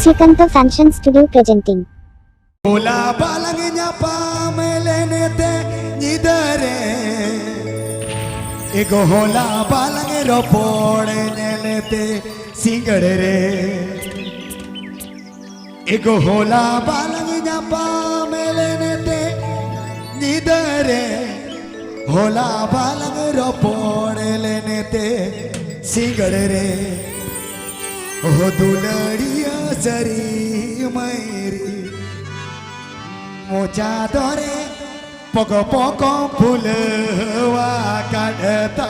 Srikanto Fashion Studio presenting. Hola balangnya pamelenete nyidare Ego hola balange ropode nyelete singare Ego hola balangnya pamelenete nyidare Hola balange ropode lenete singare Oh duladiya sari mairi mocha दोरे पगो पगो फुलवा काढता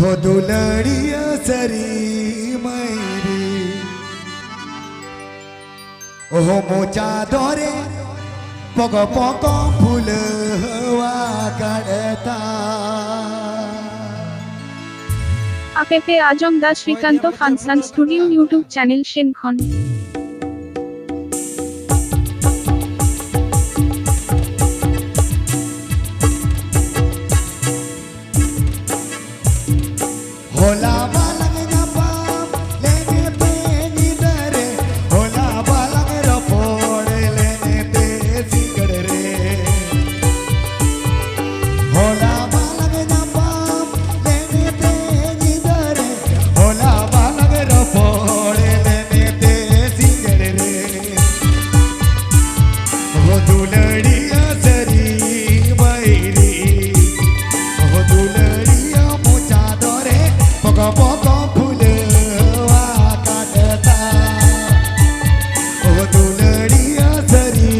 हो दुलड़िया सरी Mary हो mocha दोरे पगो पगो फुलवा काढता APP Ajam Da Srikanto Fashion Studio YouTube channel Shenkhon. होला बालंगnya pam lenete nyidare होला balang ropode lenete singare होला बालंगnya pam lenete nyidare होला balang ropode lenete singare ho duladiya sari mairi ho duladiya mocha dore Pogo pogo फुलवा काढता ओ दुलड़िया सरी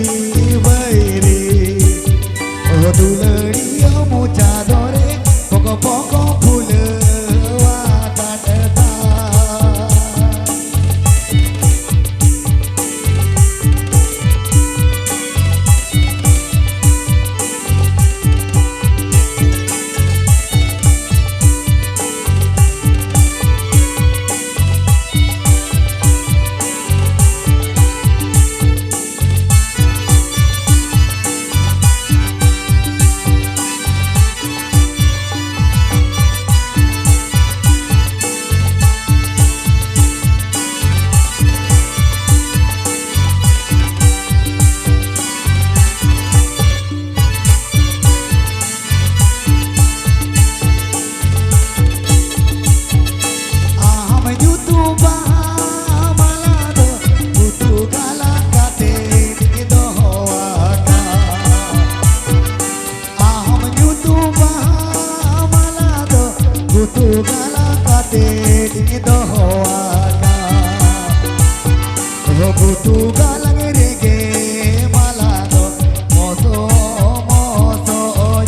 बैरी ओ दुलड़िया mocha दोरे Pogo Pogo फुलवा काढता Butu galang rege malado moso moso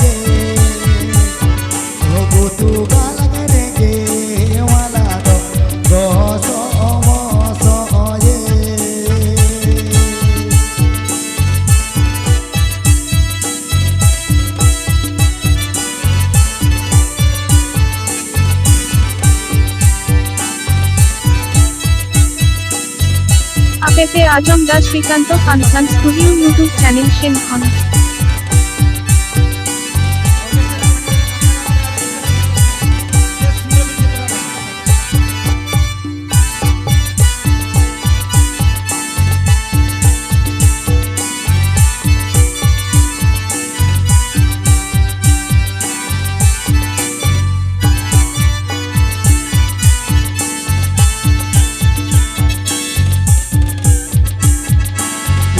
ye Butu galang rege malado moso moso ye APP Ajam Da Srikanto Fashion Studio YouTube channel Shenkhon.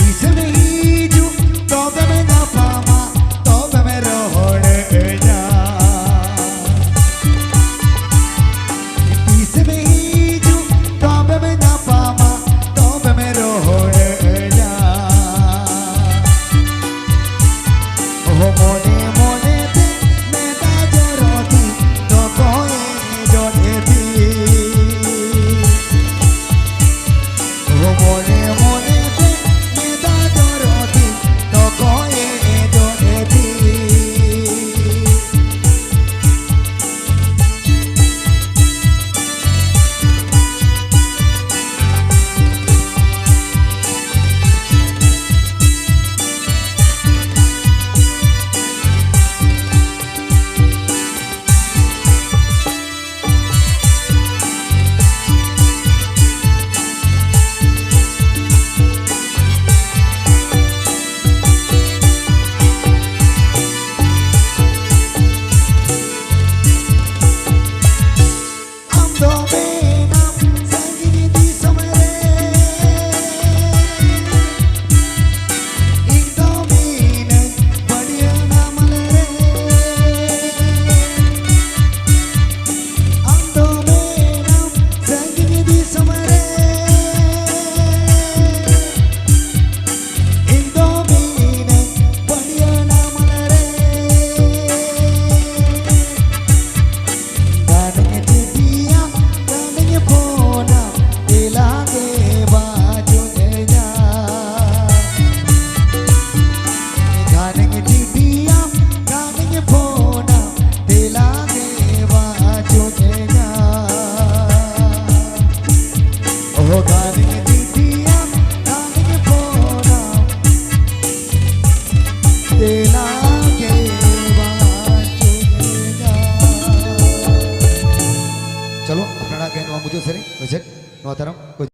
Isme hiju, tobe me muncul sering gojek nuataram gojek